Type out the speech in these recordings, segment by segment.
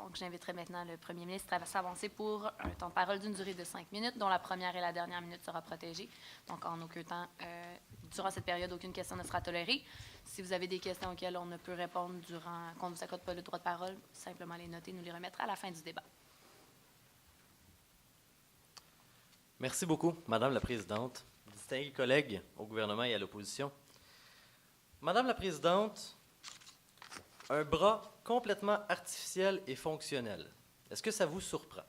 Donc, j'inviterai maintenant le premier ministre à s'avancer pour un temps de parole d'une durée de 5 minutes, dont la première et la dernière minute sera protégée. Donc, en aucun temps, durant cette période, aucune question ne sera tolérée. Si vous avez des questions auxquelles on ne peut répondre qu'on ne vous accorde pas le droit de parole, simplement les noter, nous les remettre à la fin du débat. Merci beaucoup, Madame la Présidente. Distingués collègues au gouvernement et à l'opposition. Madame la Présidente, un bras complètement artificiel et fonctionnel. Est-ce que ça vous surprend?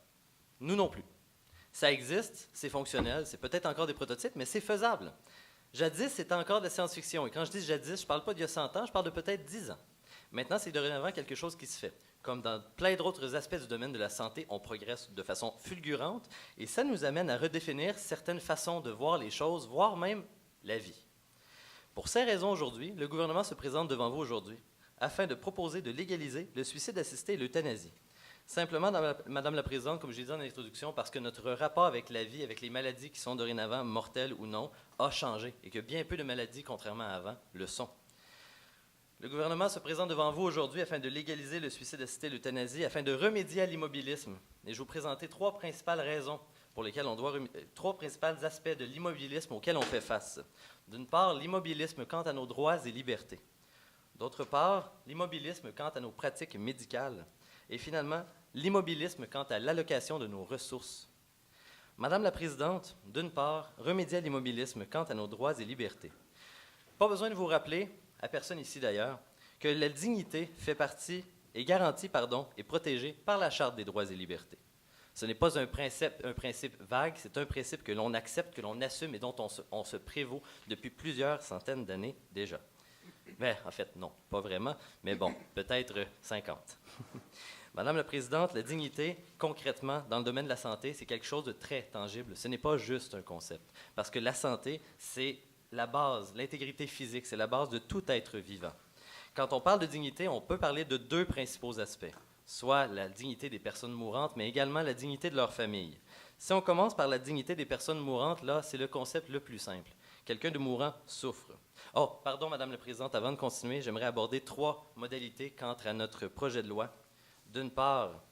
Nous non plus. Ça existe, c'est fonctionnel, c'est peut-être encore des prototypes, mais c'est faisable. Jadis, c'était encore de la science-fiction. Et quand je dis jadis, je ne parle pas d'il y a 100 ans, je parle de peut-être 10 ans. Maintenant, c'est dorénavant quelque chose qui se fait. Comme dans plein d'autres aspects du domaine de la santé, on progresse de façon fulgurante et ça nous amène à redéfinir certaines façons de voir les choses, voire même la vie. Pour ces raisons, aujourd'hui, le gouvernement se présente devant vous aujourd'hui afin de proposer de légaliser le suicide assisté et l'euthanasie. Simplement, Madame la Présidente, comme je l'ai dit en introduction, parce que notre rapport avec la vie, avec les maladies qui sont dorénavant mortelles ou non, a changé et que bien peu de maladies, contrairement à avant, le sont. Le gouvernement se présente devant vous aujourd'hui afin de légaliser le suicide assisté et l'euthanasie, afin de remédier à l'immobilisme. Et je vais vous présenter trois principales raisons pour lesquelles trois principaux aspects de l'immobilisme auxquels on fait face. D'une part, l'immobilisme quant à nos droits et libertés. D'autre part, l'immobilisme quant à nos pratiques médicales. Et finalement, l'immobilisme quant à l'allocation de nos ressources. Madame la Présidente, d'une part, remédier à l'immobilisme quant à nos droits et libertés. Pas besoin de vous rappeler, à personne ici d'ailleurs, que la dignité est garantie et protégée par la Charte des droits et libertés. Ce n'est pas un principe vague, c'est un principe que l'on accepte, que l'on assume et dont on se prévaut depuis plusieurs centaines d'années déjà. Mais en fait, non, pas vraiment, mais bon, peut-être 50. Madame la Présidente, la dignité, concrètement, dans le domaine de la santé, c'est quelque chose de très tangible. Ce n'est pas juste un concept, parce que la santé, c'est la base, l'intégrité physique, c'est la base de tout être vivant. Quand on parle de dignité, on peut parler de deux principaux aspects, soit la dignité des personnes mourantes, mais également la dignité de leur famille. Si on commence par la dignité des personnes mourantes, là, c'est le concept le plus simple. Quelqu'un de mourant souffre. Oh, pardon, Madame la Présidente, avant de continuer, j'aimerais aborder trois modalités quant à notre projet de loi. D'une part,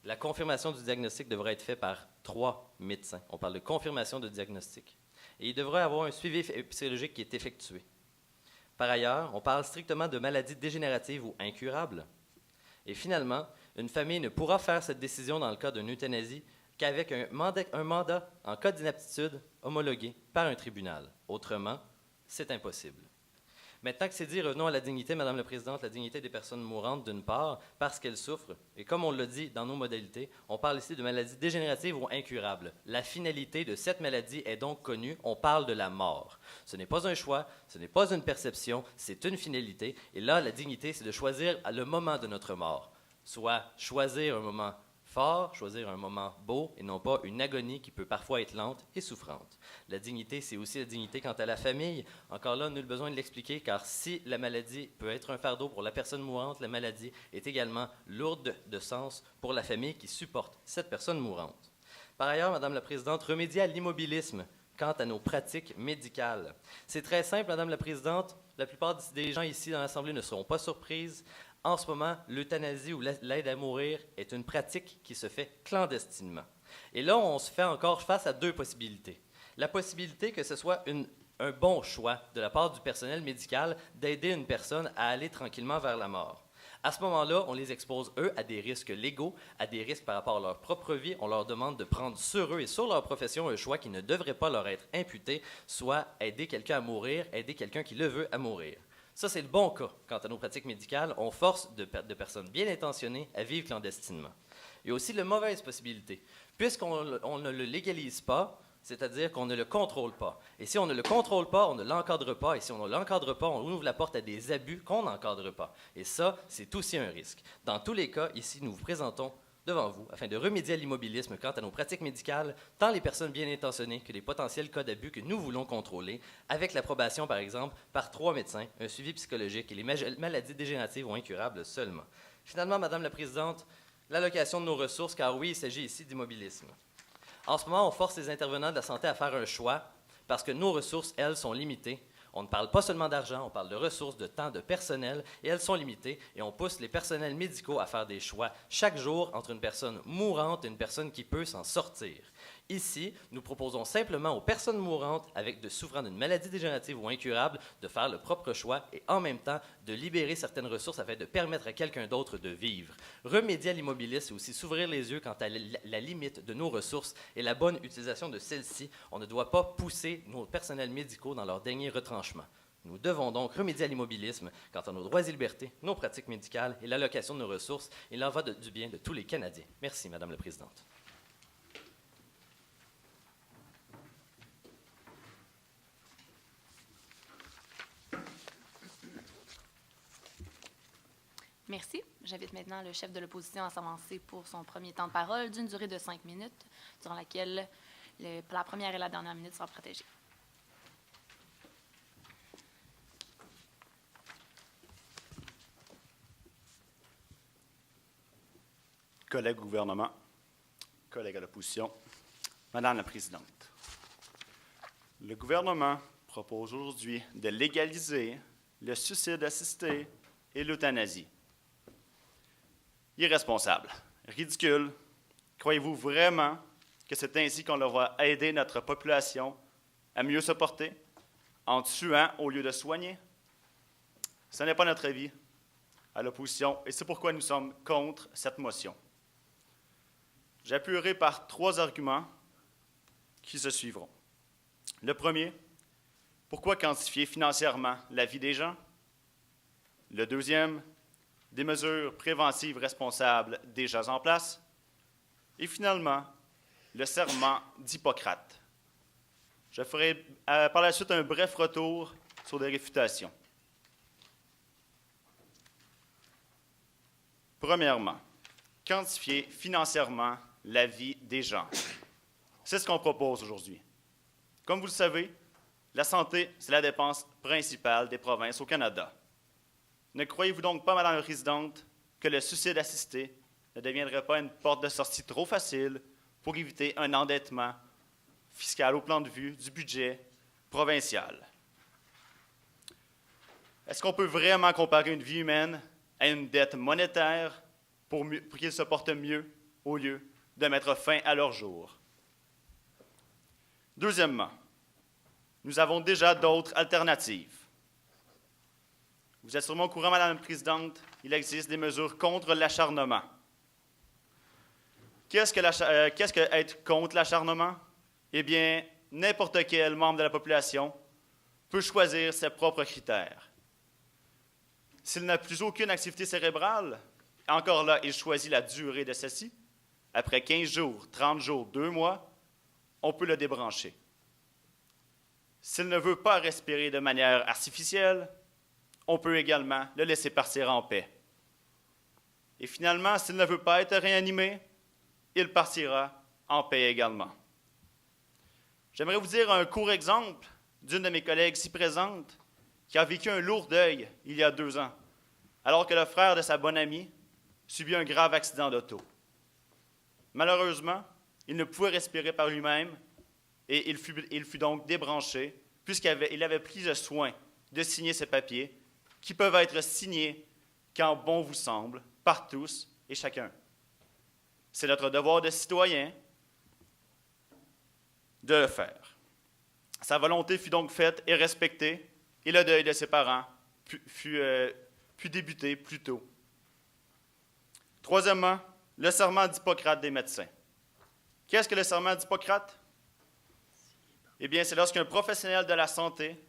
la confirmation du diagnostic devra être faite par 3 médecins. On parle de confirmation de diagnostic. Et il devrait y avoir un suivi psychologique qui est effectué. Par ailleurs, on parle strictement de maladies dégénératives ou incurables. Et finalement, une famille ne pourra faire cette décision dans le cas d'une euthanasie qu'avec un mandat en cas d'inaptitude homologué par un tribunal. Autrement, c'est impossible. Maintenant que c'est dit, revenons à la dignité, Madame la Présidente, la dignité des personnes mourantes, d'une part, parce qu'elles souffrent. Et comme on l'a dit dans nos modalités, on parle ici de maladies dégénératives ou incurables. La finalité de cette maladie est donc connue, on parle de la mort. Ce n'est pas un choix, ce n'est pas une perception, c'est une finalité. Et là, la dignité, c'est de choisir le moment de notre mort. Soit choisir un moment fort, choisir un moment beau et non pas une agonie qui peut parfois être lente et souffrante. La dignité, c'est aussi la dignité quant à la famille. Encore là, nul besoin de l'expliquer, car si la maladie peut être un fardeau pour la personne mourante, la maladie est également lourde de sens pour la famille qui supporte cette personne mourante. Par ailleurs, Madame la Présidente, remédier à l'immobilisme quant à nos pratiques médicales. C'est très simple, Madame la Présidente. La plupart des gens ici dans l'Assemblée ne seront pas surprises. En ce moment, l'euthanasie ou l'aide à mourir est une pratique qui se fait clandestinement. Et là, on se fait encore face à deux possibilités. La possibilité que ce soit un bon choix de la part du personnel médical d'aider une personne à aller tranquillement vers la mort. À ce moment-là, on les expose, eux, à des risques légaux, à des risques par rapport à leur propre vie. On leur demande de prendre sur eux et sur leur profession un choix qui ne devrait pas leur être imputé, soit aider quelqu'un à mourir, aider quelqu'un qui le veut à mourir. Ça, c'est le bon cas. Quant à nos pratiques médicales, on force de personnes bien intentionnées à vivre clandestinement. Il y a aussi la mauvaise possibilité. Puisqu'on ne le légalise pas, c'est-à-dire qu'on ne le contrôle pas. Et si on ne le contrôle pas, on ne l'encadre pas. Et si on ne l'encadre pas, on ouvre la porte à des abus qu'on n'encadre pas. Et ça, c'est aussi un risque. Dans tous les cas, ici, nous vous présentons devant vous, afin de remédier à l'immobilisme quant à nos pratiques médicales, tant les personnes bien intentionnées que les potentiels cas d'abus que nous voulons contrôler, avec l'approbation, par exemple, par 3 médecins, un suivi psychologique et les maladies dégénératives ou incurables seulement. Finalement, Madame la Présidente, l'allocation de nos ressources, car oui, il s'agit ici d'immobilisme. En ce moment, on force les intervenants de la santé à faire un choix, parce que nos ressources, elles, sont limitées. On ne parle pas seulement d'argent, on parle de ressources, de temps, de personnel, et elles sont limitées, et on pousse les personnels médicaux à faire des choix chaque jour entre une personne mourante et une personne qui peut s'en sortir. Ici, nous proposons simplement aux personnes mourantes souffrant d'une maladie dégénérative ou incurable de faire le propre choix et en même temps de libérer certaines ressources afin de permettre à quelqu'un d'autre de vivre. Remédier à l'immobilisme, c'est aussi s'ouvrir les yeux quant à la limite de nos ressources et la bonne utilisation de celles-ci. On ne doit pas pousser nos personnels médicaux dans leur dernier retranchement. Nous devons donc remédier à l'immobilisme quant à nos droits et libertés, nos pratiques médicales et l'allocation de nos ressources. Il en va du bien de tous les Canadiens. Merci, Madame la Présidente. Merci. J'invite maintenant le chef de l'opposition à s'avancer pour son premier temps de parole d'une durée de 5 minutes, durant laquelle la première et la dernière minute seront protégées. Collègues au gouvernement, collègues à l'opposition, Madame la Présidente, le gouvernement propose aujourd'hui de légaliser le suicide assisté et l'euthanasie. Irresponsable, ridicule. Croyez-vous vraiment que c'est ainsi qu'on va aider notre population à mieux se porter, en tuant au lieu de soigner? Ce n'est pas notre avis à l'opposition et c'est pourquoi nous sommes contre cette motion. J'appuierai par 3 arguments qui se suivront. Le premier, pourquoi quantifier financièrement la vie des gens? Le deuxième, des mesures préventives responsables déjà en place. Et finalement, le serment d'Hippocrate. Je ferai par la suite un bref retour sur des réfutations. Premièrement, quantifier financièrement la vie des gens. C'est ce qu'on propose aujourd'hui. Comme vous le savez, la santé, c'est la dépense principale des provinces au Canada. Ne croyez-vous donc pas, Madame la Présidente, que le suicide assisté ne deviendrait pas une porte de sortie trop facile pour éviter un endettement fiscal au plan de vue du budget provincial? Est-ce qu'on peut vraiment comparer une vie humaine à une dette monétaire pour qu'ils se portent mieux au lieu de mettre fin à leur jour? Deuxièmement, nous avons déjà d'autres alternatives. Vous êtes sûrement au courant, Madame la Présidente, il existe des mesures contre l'acharnement. Qu'est-ce que être contre l'acharnement? Eh bien, n'importe quel membre de la population peut choisir ses propres critères. S'il n'a plus aucune activité cérébrale, encore là, il choisit la durée de celle-ci. Après 15 jours, 30 jours, 2 mois, on peut le débrancher. S'il ne veut pas respirer de manière artificielle, on peut également le laisser partir en paix. Et finalement, s'il ne veut pas être réanimé, il partira en paix également. J'aimerais vous dire un court exemple d'une de mes collègues ici présente qui a vécu un lourd deuil il y a 2 ans, alors que le frère de sa bonne amie subit un grave accident d'auto. Malheureusement, il ne pouvait respirer par lui-même et il fut donc débranché puisqu'il avait pris le soin de signer ses papiers qui peuvent être signés quand bon vous semble par tous et chacun. C'est notre devoir de citoyen de le faire. Sa volonté fut donc faite et respectée, et le deuil de ses parents put débuter plus tôt. Troisièmement, le serment d'Hippocrate des médecins. Qu'est-ce que le serment d'Hippocrate? Eh bien, c'est lorsqu'un professionnel de la santé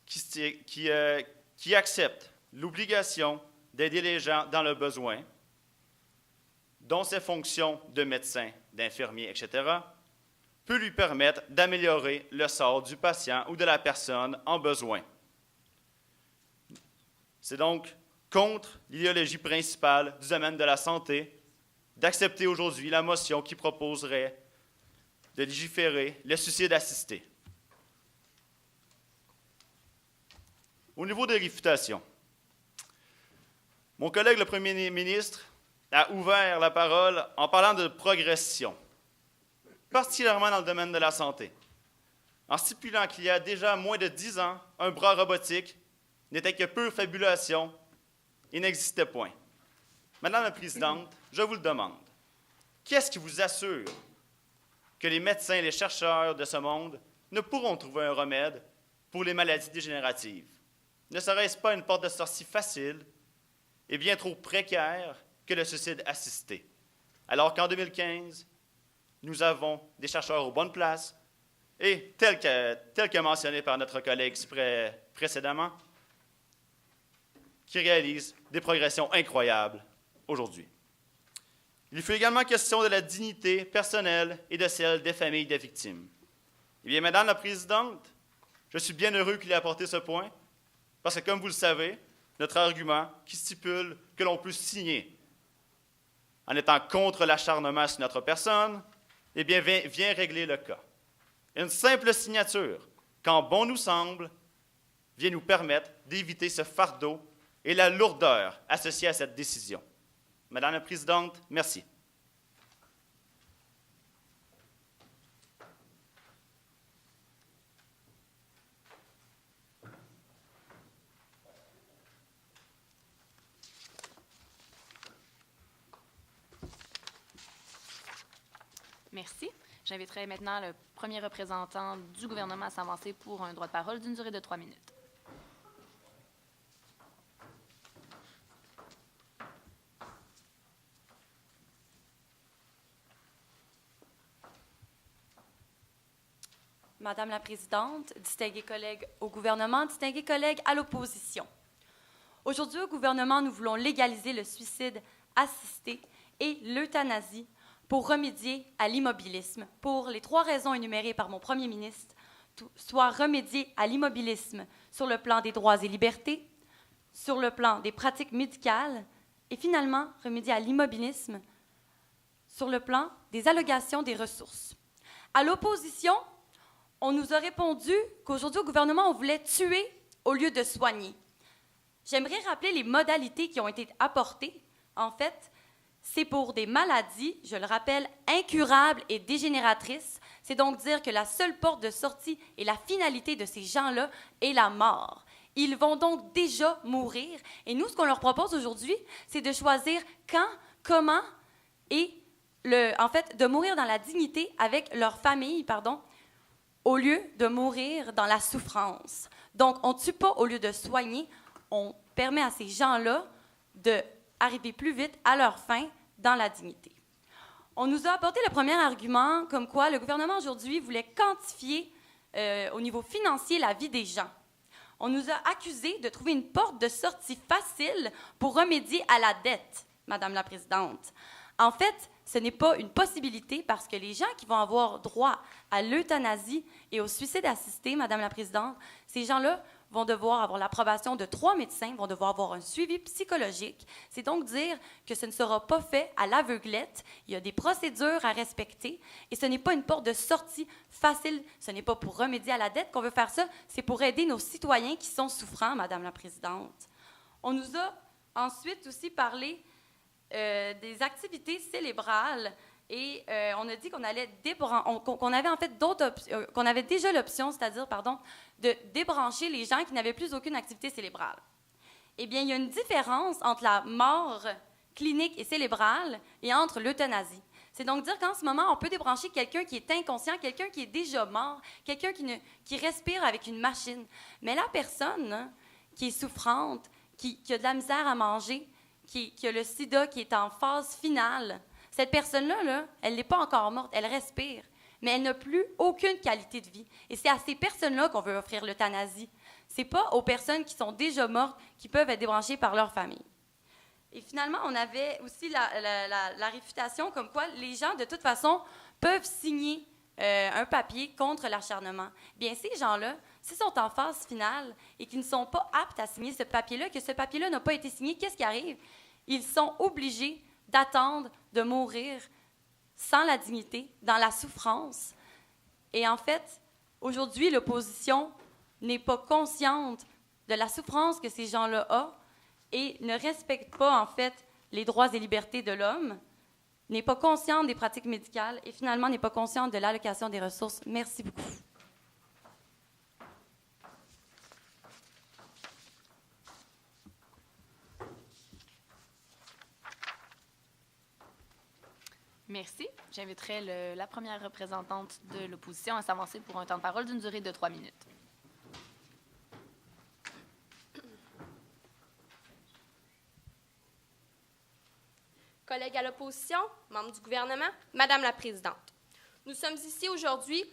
qui accepte l'obligation d'aider les gens dans le besoin, dont ses fonctions de médecin, d'infirmier, etc., peut lui permettre d'améliorer le sort du patient ou de la personne en besoin. C'est donc contre l'idéologie principale du domaine de la santé d'accepter aujourd'hui la motion qui proposerait de légiférer le suicide assisté. Au niveau des réfutations, mon collègue le Premier ministre a ouvert la parole en parlant de progression, particulièrement dans le domaine de la santé. en stipulant qu'il y a déjà moins de 10 ans, un bras robotique n'était que pure fabulation et n'existait point. Madame la Présidente, je vous le demande, qu'est-ce qui vous assure que les médecins et les chercheurs de ce monde ne pourront trouver un remède pour les maladies dégénératives? Ne serait-ce pas une porte de sortie facile et bien trop précaire que le suicide assisté? Alors qu'en 2015, nous avons des chercheurs aux bonnes places et, tel que mentionné par notre collègue précédemment, qui réalisent des progressions incroyables aujourd'hui. Il fut également question de la dignité personnelle et de celle des familles des victimes. Eh bien, Madame la Présidente, je suis bien heureux qu'il ait apporté ce point, parce que, comme vous le savez, notre argument qui stipule que l'on peut signer en étant contre l'acharnement sur notre personne, eh bien, vient régler le cas. Une simple signature, quand bon nous semble, vient nous permettre d'éviter ce fardeau et la lourdeur associée à cette décision. Madame la Présidente, merci. Merci. J'inviterai maintenant le premier représentant du gouvernement à s'avancer pour un droit de parole d'une durée de 3 minutes. Madame la Présidente, distingués collègues au gouvernement, distingués collègues à l'opposition. Aujourd'hui, au gouvernement, nous voulons légaliser le suicide assisté et l'euthanasie pour remédier à l'immobilisme, pour les 3 raisons énumérées par mon premier ministre, soit remédier à l'immobilisme sur le plan des droits et libertés, sur le plan des pratiques médicales, et finalement, remédier à l'immobilisme sur le plan des allocations des ressources. À l'opposition, on nous a répondu qu'aujourd'hui, au gouvernement, on voulait tuer au lieu de soigner. J'aimerais rappeler les modalités qui ont été apportées. En fait, c'est pour des maladies, je le rappelle, incurables et dégénératrices. C'est donc dire que la seule porte de sortie et la finalité de ces gens-là est la mort. Ils vont donc déjà mourir. Et nous, ce qu'on leur propose aujourd'hui, c'est de choisir quand, comment et, en fait, de mourir dans la dignité avec leur famille, au lieu de mourir dans la souffrance. Donc, on ne tue pas au lieu de soigner, on permet à ces gens-là d'arriver plus vite à leur fin dans la dignité. On nous a apporté le premier argument comme quoi le gouvernement aujourd'hui voulait quantifier au niveau financier la vie des gens. On nous a accusés de trouver une porte de sortie facile pour remédier à la dette, Madame la Présidente. En fait, ce n'est pas une possibilité parce que les gens qui vont avoir droit à l'euthanasie et au suicide assisté, Madame la Présidente, ces gens-là vont devoir avoir l'approbation de 3 médecins, vont devoir avoir un suivi psychologique. C'est donc dire que ce ne sera pas fait à l'aveuglette. Il y a des procédures à respecter et ce n'est pas une porte de sortie facile. Ce n'est pas pour remédier à la dette qu'on veut faire ça, c'est pour aider nos citoyens qui sont souffrants, Madame la Présidente. On nous a ensuite aussi parlé des activités cérébrales et on a dit qu'on allait qu'on avait en fait qu'on avait déjà l'option, c'est-à-dire de débrancher les gens qui n'avaient plus aucune activité cérébrale. Eh bien, il y a une différence entre la mort clinique et cérébrale et entre l'euthanasie. C'est donc dire qu'en ce moment, on peut débrancher quelqu'un qui est inconscient, quelqu'un qui est déjà mort, quelqu'un qui respire avec une machine. Mais la personne qui est souffrante, qui a de la misère à manger, qui a le sida, qui est en phase finale, cette personne-là, elle n'est pas encore morte, elle respire, mais elle n'a plus aucune qualité de vie. Et c'est à ces personnes-là qu'on veut offrir l'euthanasie. Ce n'est pas aux personnes qui sont déjà mortes, qui peuvent être débranchées par leur famille. Et finalement, on avait aussi la réfutation comme quoi les gens, de toute façon, peuvent signer un papier contre l'acharnement. Bien, ces gens-là, s'ils sont en phase finale et qu'ils ne sont pas aptes à signer ce papier-là, que ce papier-là n'a pas été signé, qu'est-ce qui arrive? Ils sont obligés d'attendre de mourir sans la dignité, dans la souffrance. Et en fait, aujourd'hui, l'opposition n'est pas consciente de la souffrance que ces gens-là ont et ne respecte pas, en fait, les droits et libertés de l'homme, n'est pas consciente des pratiques médicales et finalement n'est pas consciente de l'allocation des ressources. Merci beaucoup. Merci. J'inviterai la première représentante de l'opposition à s'avancer pour un temps de parole d'une durée de 3 minutes. Collègues à l'opposition, membres du gouvernement, Madame la Présidente, nous sommes ici aujourd'hui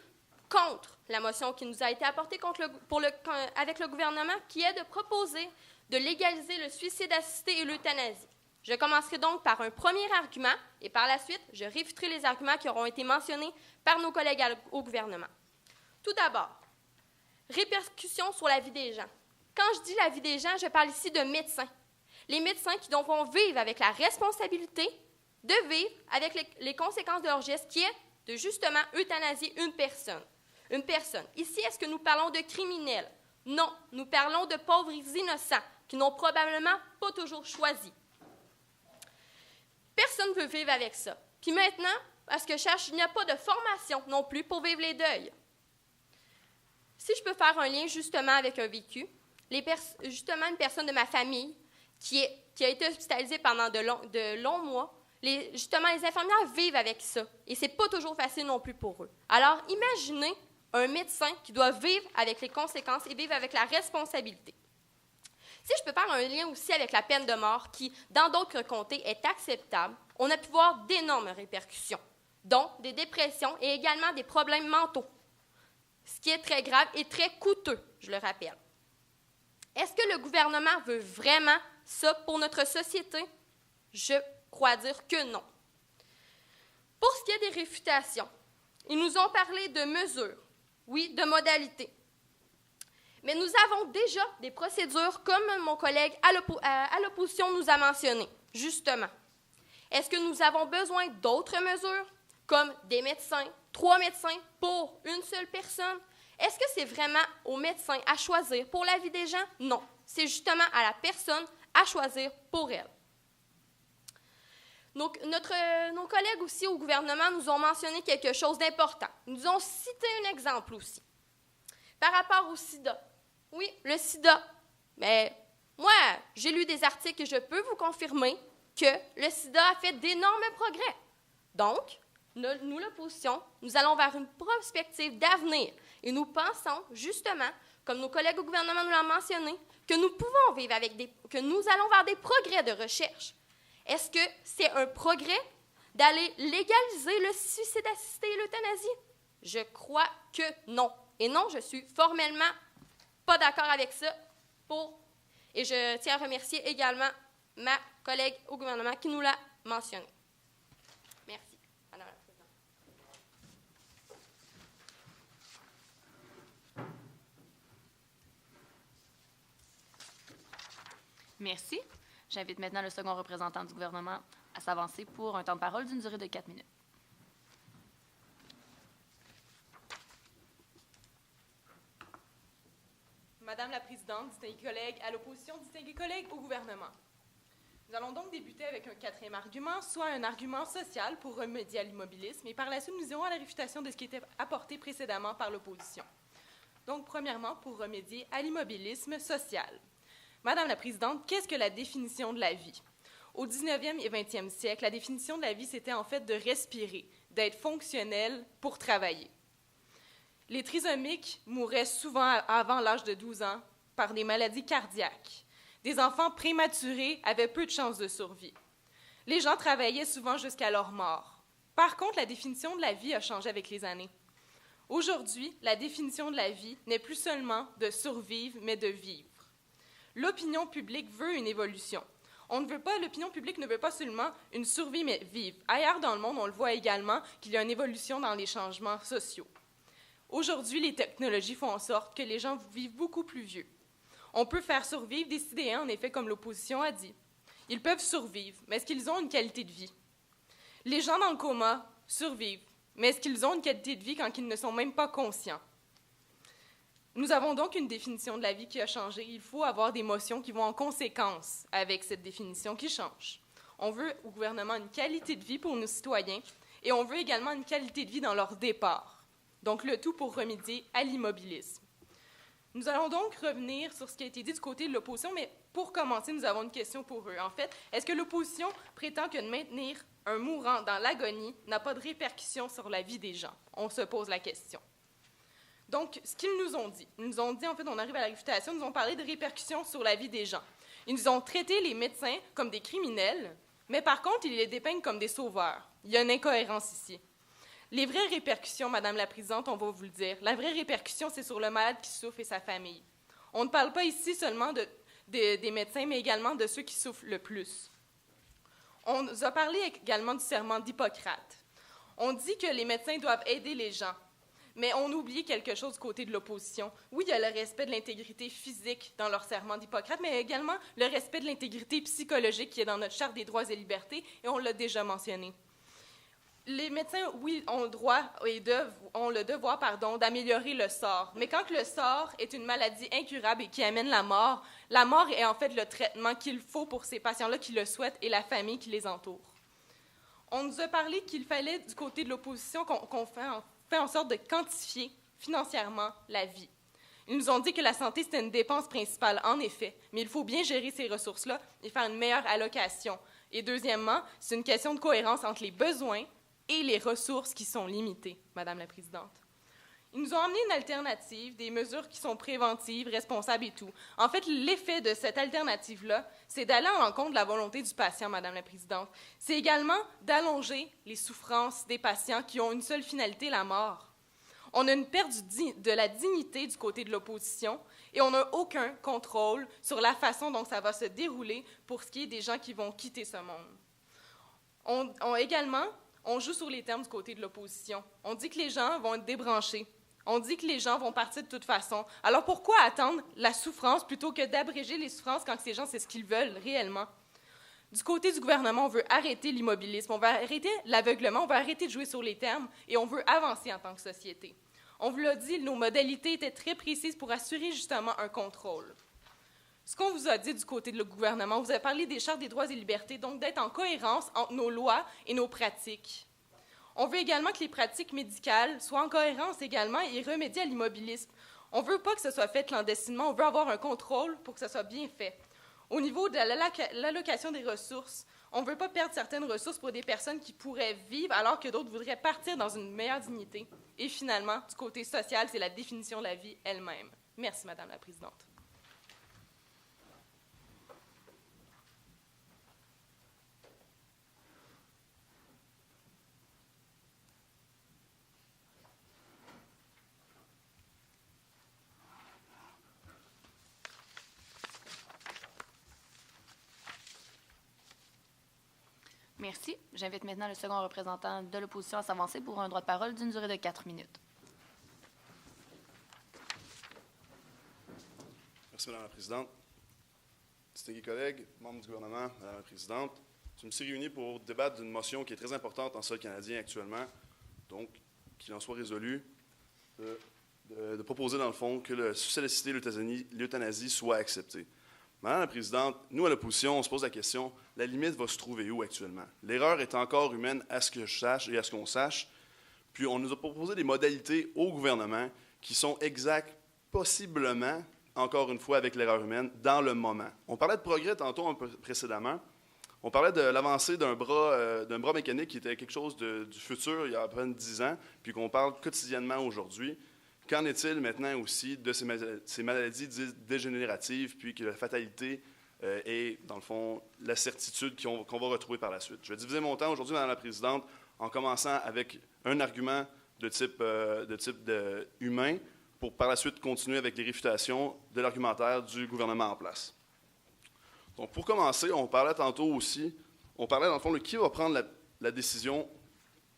contre la motion qui nous a été apportée avec le gouvernement, qui est de proposer de légaliser le suicide assisté et l'euthanasie. Je commencerai donc par un premier argument et par la suite, je réfuterai les arguments qui auront été mentionnés par nos collègues au gouvernement. Tout d'abord, répercussions sur la vie des gens. Quand je dis la vie des gens, je parle ici de médecins. Les médecins qui devront vivre avec la responsabilité de vivre avec les conséquences de leur geste, qui est de justement euthanasier une personne. Une personne. Ici, est-ce que nous parlons de criminels? Non, nous parlons de pauvres innocents qui n'ont probablement pas toujours choisi. Personne ne veut vivre avec ça. Puis maintenant, à ce que je cherche, il n'y a pas de formation non plus pour vivre les deuils. Si je peux faire un lien justement avec un vécu, justement une personne de ma famille qui a été hospitalisée pendant de longs mois, justement les infirmières vivent avec ça. Et ce n'est pas toujours facile non plus pour eux. Alors imaginez un médecin qui doit vivre avec les conséquences et vivre avec la responsabilité. Si je peux faire un lien aussi avec la peine de mort, qui, dans d'autres comtés, est acceptable, on a pu voir d'énormes répercussions, dont des dépressions et également des problèmes mentaux, ce qui est très grave et très coûteux, je le rappelle. Est-ce que le gouvernement veut vraiment ça pour notre société? Je crois dire que non. Pour ce qui est des réfutations, ils nous ont parlé de mesures, oui, de modalités. Mais nous avons déjà des procédures, comme mon collègue à l'opposition nous a mentionné, justement. Est-ce que nous avons besoin d'autres mesures, comme des médecins, 3 médecins pour une seule personne? Est-ce que c'est vraiment aux médecins à choisir pour la vie des gens? Non, c'est justement à la personne à choisir pour elle. Donc, nos collègues aussi au gouvernement nous ont mentionné quelque chose d'important. Ils nous ont cité un exemple aussi. Par rapport au sida. Oui, le sida. Mais moi, j'ai lu des articles et je peux vous confirmer que le sida a fait d'énormes progrès. Donc, nous, l'opposition, nous allons vers une perspective d'avenir. Et nous pensons, justement, comme nos collègues au gouvernement nous l'ont mentionné, que nous pouvons vivre que nous allons vers des progrès de recherche. Est-ce que c'est un progrès d'aller légaliser le suicide assisté et l'euthanasie? Je crois que non. Et non, je suis formellement pas d'accord avec ça. Et je tiens à remercier également ma collègue au gouvernement qui nous l'a mentionné. Merci, Madame la Présidente. Merci. J'invite maintenant le second représentant du gouvernement à s'avancer pour un temps de parole d'une durée de 4 minutes. Madame la Présidente, distingués collègues à l'opposition, distingués collègues au gouvernement. Nous allons donc débuter avec un 4e argument, soit un argument social pour remédier à l'immobilisme, et par la suite, nous irons à la réfutation de ce qui était apporté précédemment par l'opposition. Donc, premièrement, pour remédier à l'immobilisme social. Madame la Présidente, qu'est-ce que la définition de la vie? Au 19e et 20e siècle, la définition de la vie, c'était en fait de respirer, d'être fonctionnel pour travailler. Les trisomiques mouraient souvent avant l'âge de 12 ans par des maladies cardiaques. Des enfants prématurés avaient peu de chances de survie. Les gens travaillaient souvent jusqu'à leur mort. Par contre, la définition de la vie a changé avec les années. Aujourd'hui, la définition de la vie n'est plus seulement de survivre, mais de vivre. L'opinion publique veut une évolution. L'opinion publique ne veut pas seulement une survie, mais vivre. Ailleurs dans le monde, on le voit également qu'il y a une évolution dans les changements sociaux. Aujourd'hui, les technologies font en sorte que les gens vivent beaucoup plus vieux. On peut faire survivre des citoyens, en effet, comme l'opposition a dit. Ils peuvent survivre, mais est-ce qu'ils ont une qualité de vie? Les gens dans le coma survivent, mais est-ce qu'ils ont une qualité de vie quand ils ne sont même pas conscients? Nous avons donc une définition de la vie qui a changé. Il faut avoir des motions qui vont en conséquence avec cette définition qui change. On veut au gouvernement une qualité de vie pour nos citoyens et on veut également une qualité de vie dans leur départ. Donc, le tout pour remédier à l'immobilisme. Nous allons donc revenir sur ce qui a été dit du côté de l'opposition, mais pour commencer, nous avons une question pour eux. En fait, est-ce que l'opposition prétend que de maintenir un mourant dans l'agonie n'a pas de répercussions sur la vie des gens? On se pose la question. Donc, ce qu'ils nous ont dit, en fait, on arrive à la réfutation, ils nous ont parlé de répercussions sur la vie des gens. Ils nous ont traité les médecins comme des criminels, mais par contre, ils les dépeignent comme des sauveurs. Il y a une incohérence ici. Les vraies répercussions, Madame la Présidente, on va vous le dire, la vraie répercussion, c'est sur le malade qui souffre et sa famille. On ne parle pas ici seulement des médecins, mais également de ceux qui souffrent le plus. On nous a parlé également du serment d'Hippocrate. On dit que les médecins doivent aider les gens, mais on oublie quelque chose du côté de l'opposition. Oui, il y a le respect de l'intégrité physique dans leur serment d'Hippocrate, mais également le respect de l'intégrité psychologique qui est dans notre Charte des droits et libertés, et on l'a déjà mentionné. Les médecins, oui, ont le devoir d'améliorer le sort. Mais quand le sort est une maladie incurable et qui amène la mort est en fait le traitement qu'il faut pour ces patients-là qui le souhaitent et la famille qui les entoure. On nous a parlé qu'il fallait, du côté de l'opposition, qu'on fait en sorte de quantifier financièrement la vie. Ils nous ont dit que la santé, c'était une dépense principale, en effet, mais il faut bien gérer ces ressources-là et faire une meilleure allocation. Et deuxièmement, c'est une question de cohérence entre les besoins et les ressources qui sont limitées, Madame la Présidente. Ils nous ont amené une alternative, des mesures qui sont préventives, responsables et tout. En fait, l'effet de cette alternative-là, c'est d'aller à l'encontre de la volonté du patient, Madame la Présidente. C'est également d'allonger les souffrances des patients qui ont une seule finalité, la mort. On a une perte de la dignité du côté de l'opposition et on n'a aucun contrôle sur la façon dont ça va se dérouler pour ce qui est des gens qui vont quitter ce monde. On joue sur les termes du côté de l'opposition. On dit que les gens vont être débranchés. On dit que les gens vont partir de toute façon. Alors pourquoi attendre la souffrance plutôt que d'abréger les souffrances quand ces gens, c'est ce qu'ils veulent réellement? Du côté du gouvernement, on veut arrêter l'immobilisme, on veut arrêter l'aveuglement, on veut arrêter de jouer sur les termes et on veut avancer en tant que société. On vous l'a dit, nos modalités étaient très précises pour assurer justement un contrôle. Ce qu'on vous a dit du côté de le gouvernement, on vous a parlé des chartes des droits et libertés, donc d'être en cohérence entre nos lois et nos pratiques. On veut également que les pratiques médicales soient en cohérence également et remédient à l'immobilisme. On ne veut pas que ce soit fait clandestinement, on veut avoir un contrôle pour que ce soit bien fait. Au niveau de l'allocation des ressources, on ne veut pas perdre certaines ressources pour des personnes qui pourraient vivre alors que d'autres voudraient partir dans une meilleure dignité. Et finalement, du côté social, c'est la définition de la vie elle-même. Merci, Madame la Présidente. Merci. J'invite maintenant le second représentant de l'opposition à s'avancer pour un droit de parole d'une durée de 4 minutes. Merci, Madame la Présidente. Distingués collègues, membres du gouvernement, Madame la Présidente, je me suis réuni pour débattre d'une motion qui est très importante en sol canadien actuellement, donc qu'il en soit résolu de proposer, dans le fond, que le suicide assisté, l'euthanasie soit accepté. Madame la Présidente, nous, à l'opposition, on se pose la question, la limite va se trouver où actuellement? L'erreur est encore humaine à ce que je sache et à ce qu'on sache. Puis on nous a proposé des modalités au gouvernement qui sont exactes, possiblement, encore une fois, avec l'erreur humaine, dans le moment. On parlait de progrès tantôt un peu précédemment. On parlait de l'avancée d'un bras mécanique qui était quelque chose du futur il y a à peine 10 ans, puis qu'on parle quotidiennement aujourd'hui. Qu'en est-il maintenant aussi de ces maladies dégénératives, puis que la fatalité est, dans le fond, la certitude qu'on va retrouver par la suite? Je vais diviser mon temps aujourd'hui, Madame la Présidente, en commençant avec un argument de type humain, pour par la suite continuer avec les réfutations de l'argumentaire du gouvernement en place. Donc, pour commencer, on parlait tantôt aussi, dans le fond, de qui va prendre la décision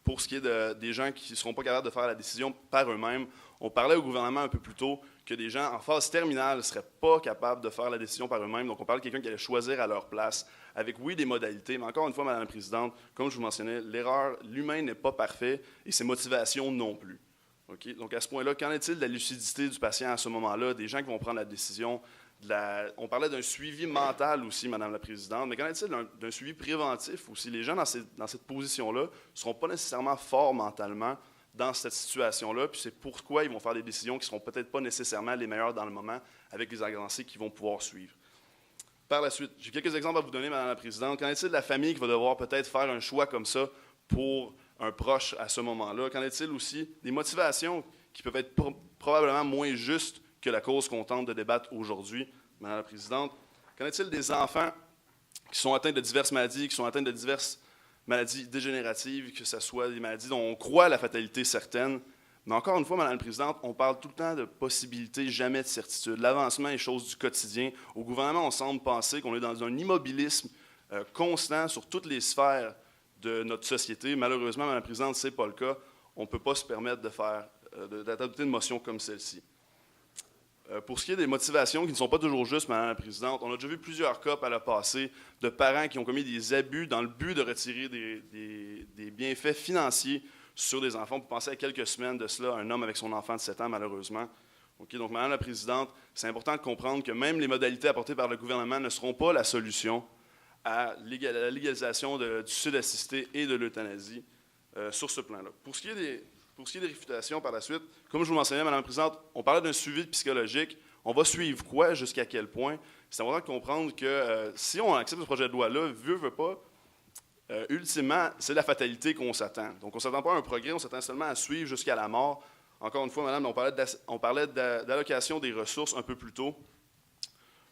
pour ce qui est des gens qui ne seront pas capables de faire la décision par eux-mêmes. On parlait au gouvernement un peu plus tôt que des gens en phase terminale ne seraient pas capables de faire la décision par eux-mêmes. Donc, on parle de quelqu'un qui allait choisir à leur place, avec, oui, des modalités, mais encore une fois, Madame la Présidente, comme je vous mentionnais, l'humain n'est pas parfait et ses motivations non plus. Okay? Donc, à ce point-là, qu'en est-il de la lucidité du patient à ce moment-là, des gens qui vont prendre la décision? On parlait d'un suivi mental aussi, Madame la Présidente, mais qu'en est-il d'un suivi préventif aussi? Les gens dans cette position-là ne seront pas nécessairement forts mentalement dans cette situation-là, puis c'est pourquoi ils vont faire des décisions qui ne seront peut-être pas nécessairement les meilleures dans le moment avec les avancées qu'ils vont pouvoir suivre. Par la suite, j'ai quelques exemples à vous donner, Madame la Présidente. Qu'en est-il de la famille qui va devoir peut-être faire un choix comme ça pour un proche à ce moment-là? Qu'en est-il aussi des motivations qui peuvent être probablement moins justes que la cause qu'on tente de débattre aujourd'hui, Madame la Présidente? Qu'en est-il des enfants qui sont atteints de diverses maladies, qui sont atteints de diverses maladies dégénératives, que ce soit des maladies dont on croit la fatalité certaine? Mais encore une fois, Madame la Présidente, on parle tout le temps de possibilités, jamais de certitude. L'avancement est chose du quotidien. Au gouvernement, on semble penser qu'on est dans un immobilisme constant sur toutes les sphères de notre société. Malheureusement, Madame la Présidente, ce n'est pas le cas. On ne peut pas se permettre d'adopter une motion comme celle-ci. Pour ce qui est des motivations qui ne sont pas toujours justes, Madame la Présidente, on a déjà vu plusieurs cas par le passé de parents qui ont commis des abus dans le but de retirer des bienfaits financiers sur des enfants. Vous pensez à quelques semaines de cela, un homme avec son enfant de 7 ans, malheureusement. Okay, donc, Madame la Présidente, c'est important de comprendre que même les modalités apportées par le gouvernement ne seront pas la solution à la légalisation du suicide assisté et de l'euthanasie sur ce plan-là. Pour ce qui est des réfutations par la suite, comme je vous mentionnais, Madame la Présidente, on parlait d'un suivi psychologique. On va suivre quoi, jusqu'à quel point? C'est important de comprendre que si on accepte ce projet de loi-là, veut pas, ultimement, c'est la fatalité qu'on s'attend. Donc, on ne s'attend pas à un progrès, on s'attend seulement à suivre jusqu'à la mort. Encore une fois, Madame, on parlait d'allocation des ressources un peu plus tôt.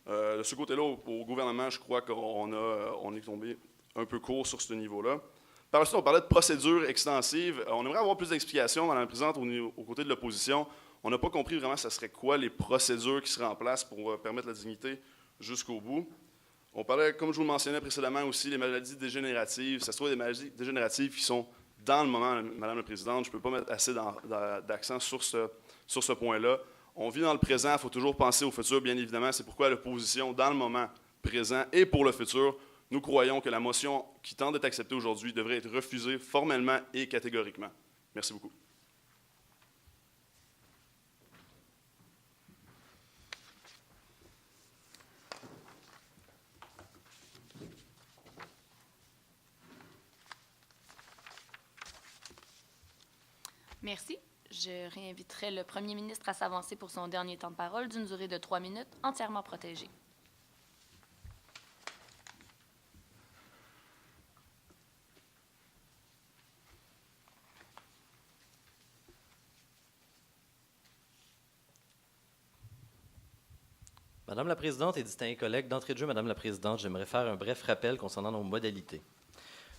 De ce côté-là, au gouvernement, je crois qu'on est tombé un peu court sur ce niveau-là. Par la suite, on parlait de procédures extensives. On aimerait avoir plus d'explications, Madame la Présidente, aux côtés de l'opposition. On n'a pas compris vraiment ce serait quoi les procédures qui seraient en place pour permettre la dignité jusqu'au bout. On parlait, comme je vous le mentionnais précédemment aussi, des maladies dégénératives. Ça se trouve des maladies dégénératives qui sont dans le moment, Madame la Présidente. Je ne peux pas mettre assez d'accent sur ce point-là. On vit dans le présent, il faut toujours penser au futur, bien évidemment. C'est pourquoi l'opposition, dans le moment présent et pour le futur, nous croyons que la motion qui tente d'être acceptée aujourd'hui devrait être refusée formellement et catégoriquement. Merci beaucoup. Merci. Je réinviterai le premier ministre à s'avancer pour son dernier temps de parole d'une durée de 3 minutes, entièrement protégé. Madame la Présidente et distingués collègues, d'entrée de jeu, Madame la Présidente, j'aimerais faire un bref rappel concernant nos modalités.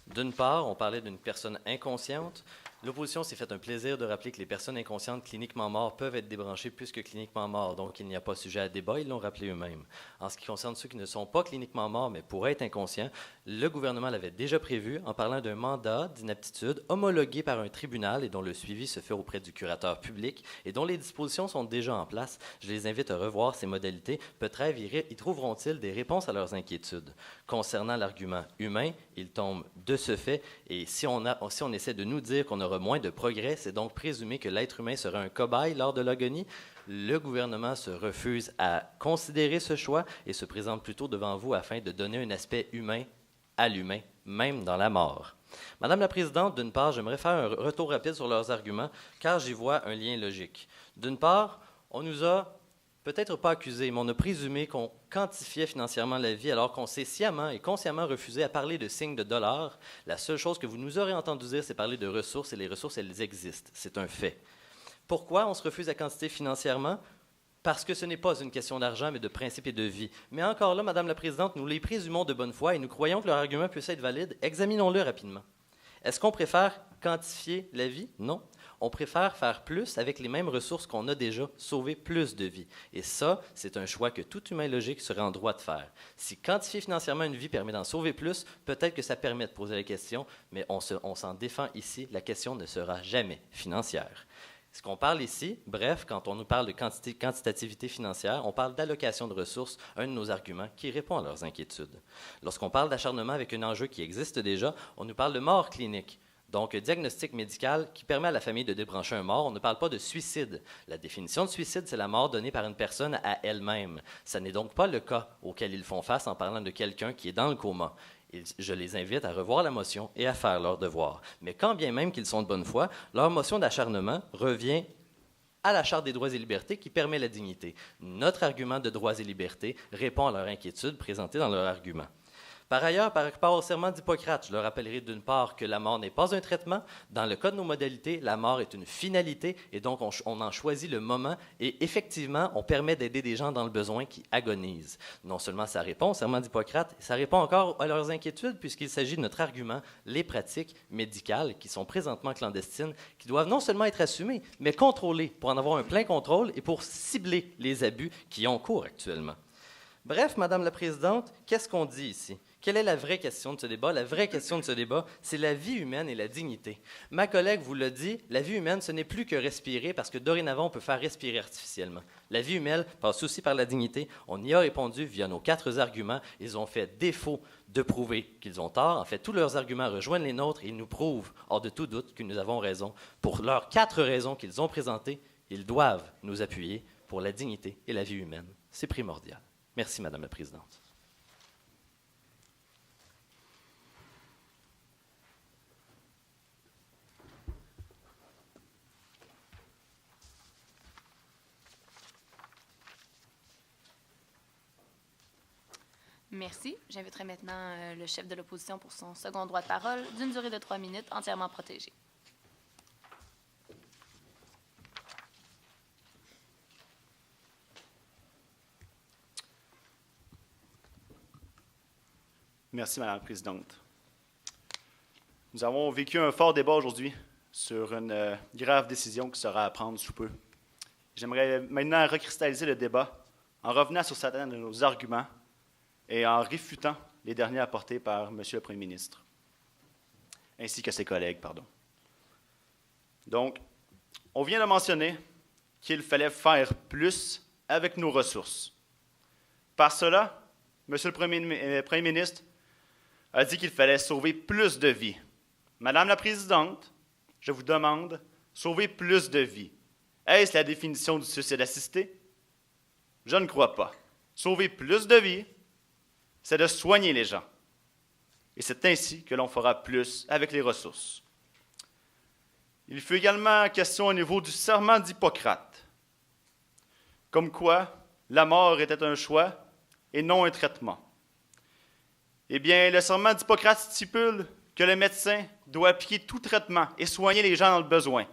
D'une part, on parlait d'une personne inconsciente. L'opposition s'est fait un plaisir de rappeler que les personnes inconscientes cliniquement mortes peuvent être débranchées plus que cliniquement mortes, donc il n'y a pas sujet à débat, ils l'ont rappelé eux-mêmes. En ce qui concerne ceux qui ne sont pas cliniquement morts mais pourraient être inconscients, le gouvernement l'avait déjà prévu en parlant d'un mandat d'inaptitude homologué par un tribunal et dont le suivi se fait auprès du curateur public et dont les dispositions sont déjà en place. Je les invite à revoir ces modalités. Peut-être y trouveront-ils des réponses à leurs inquiétudes. Concernant l'argument humain, il tombe de ce fait et si on essaie de nous dire qu'on aura moins de progrès, c'est donc présumer que l'être humain sera un cobaye lors de l'agonie. Le gouvernement se refuse à considérer ce choix et se présente plutôt devant vous afin de donner un aspect humain à l'humain, même dans la mort. Madame la Présidente, d'une part, j'aimerais faire un retour rapide sur leurs arguments, car j'y vois un lien logique. D'une part, on nous a peut-être pas accusés, mais on a présumé qu'on quantifiait financièrement la vie alors qu'on s'est sciemment et consciemment refusé à parler de signes de dollars. La seule chose que vous nous aurez entendu dire, c'est parler de ressources, et les ressources, elles existent. C'est un fait. Pourquoi on se refuse à quantifier financièrement? Parce que ce n'est pas une question d'argent, mais de principe et de vie. Mais encore là, Madame la Présidente, nous les présumons de bonne foi et nous croyons que leur argument puisse être valide. Examinons-le rapidement. Est-ce qu'on préfère quantifier la vie? Non. On préfère faire plus avec les mêmes ressources qu'on a déjà, sauver plus de vies. Et ça, c'est un choix que tout humain logique serait en droit de faire. Si quantifier financièrement une vie permet d'en sauver plus, peut-être que ça permet de poser la question, mais on s'en défend ici, la question ne sera jamais financière. Ce qu'on parle ici, bref, quand on nous parle de quantitativité financière, on parle d'allocation de ressources, un de nos arguments qui répond à leurs inquiétudes. Lorsqu'on parle d'acharnement avec un enjeu qui existe déjà, on nous parle de mort clinique. Donc, diagnostic médical qui permet à la famille de débrancher un mort. On ne parle pas de suicide. La définition de suicide, c'est la mort donnée par une personne à elle-même. Ce n'est donc pas le cas auquel ils font face en parlant de quelqu'un qui est dans le coma. Je les invite à revoir la motion et à faire leur devoir. Mais quand bien même qu'ils sont de bonne foi, leur motion d'acharnement revient à la Charte des droits et libertés qui permet la dignité. Notre argument de droits et libertés répond à leur inquiétude présentée dans leur argument. Par ailleurs, par rapport au serment d'Hippocrate, je leur rappellerai d'une part que la mort n'est pas un traitement. Dans le cas de nos modalités, la mort est une finalité et donc on en choisit le moment et effectivement, on permet d'aider des gens dans le besoin qui agonisent. Non seulement ça répond au serment d'Hippocrate, ça répond encore à leurs inquiétudes puisqu'il s'agit de notre argument, les pratiques médicales qui sont présentement clandestines, qui doivent non seulement être assumées, mais contrôlées pour en avoir un plein contrôle et pour cibler les abus qui ont cours actuellement. Bref, Madame la Présidente, qu'est-ce qu'on dit ici? Quelle est la vraie question de ce débat? La vraie question de ce débat, c'est la vie humaine et la dignité. Ma collègue vous l'a dit, la vie humaine, ce n'est plus que respirer, parce que dorénavant, on peut faire respirer artificiellement. La vie humaine passe aussi par la dignité. On y a répondu via nos 4 arguments. Ils ont fait défaut de prouver qu'ils ont tort. En fait, tous leurs arguments rejoignent les nôtres et ils nous prouvent, hors de tout doute, que nous avons raison. Pour leurs 4 raisons qu'ils ont présentées, ils doivent nous appuyer pour la dignité et la vie humaine. C'est primordial. Merci, Madame la Présidente. Merci. J'inviterai maintenant le chef de l'opposition pour son second droit de parole, d'une durée de 3 minutes, entièrement protégé. Merci, Madame la Présidente. Nous avons vécu un fort débat aujourd'hui sur une grave décision qui sera à prendre sous peu. J'aimerais maintenant recristalliser le débat en revenant sur certains de nos arguments et en réfutant les derniers apportés par M. le Premier ministre, ainsi que ses collègues, pardon. Donc, on vient de mentionner qu'il fallait faire plus avec nos ressources. Par cela, M. le Premier ministre a dit qu'il fallait sauver plus de vies. Madame la Présidente, je vous demande, sauver plus de vies. Est-ce la définition du suicide assisté? Je ne crois pas. Sauver plus de vies, c'est de soigner les gens. Et c'est ainsi que l'on fera plus avec les ressources. Il fut également question au niveau du serment d'Hippocrate, comme quoi la mort était un choix et non un traitement. Eh bien, le serment d'Hippocrate stipule que le médecin doit appliquer tout traitement et soigner les gens dans le besoin.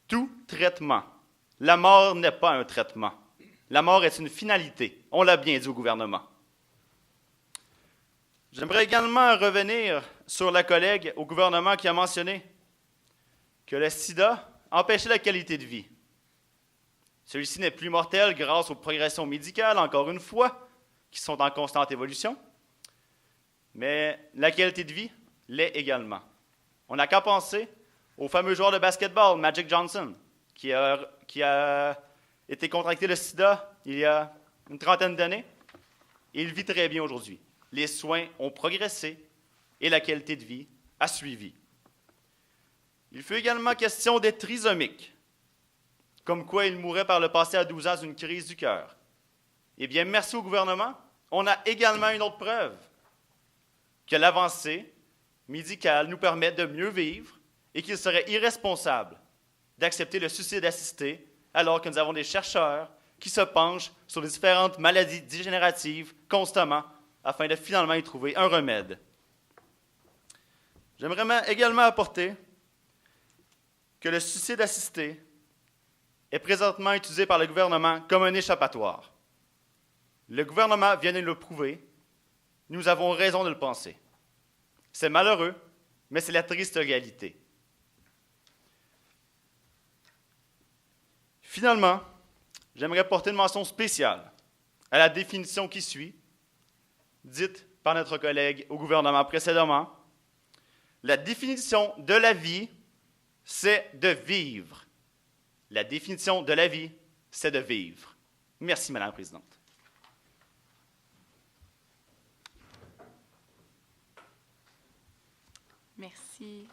Tout traitement. La mort n'est pas un traitement. La mort est une finalité. On l'a bien dit au gouvernement. J'aimerais également revenir sur la collègue au gouvernement qui a mentionné que le sida empêchait la qualité de vie. Celui-ci n'est plus mortel grâce aux progressions médicales, encore une fois, qui sont en constante évolution, mais la qualité de vie l'est également. On n'a qu'à penser au fameux joueur de basketball, Magic Johnson, qui a été contracté le sida il y a une trentaine d'années, et il vit très bien aujourd'hui. Les soins ont progressé et la qualité de vie a suivi. Il fut également question des trisomiques, comme quoi il mourait par le passé à 12 ans d'une crise du cœur. Eh bien, merci au gouvernement, on a également une autre preuve que l'avancée médicale nous permet de mieux vivre et qu'il serait irresponsable d'accepter le suicide assisté alors que nous avons des chercheurs qui se penchent sur les différentes maladies dégénératives constamment afin de finalement y trouver un remède. J'aimerais également apporter que le suicide assisté est présentement utilisé par le gouvernement comme un échappatoire. Le gouvernement vient de le prouver. Nous avons raison de le penser. C'est malheureux, mais c'est la triste réalité. Finalement, j'aimerais porter une mention spéciale à la définition qui suit, dite par notre collègue au gouvernement précédemment. La définition de la vie, c'est de vivre. La définition de la vie, c'est de vivre. Merci, Madame la Présidente. Merci.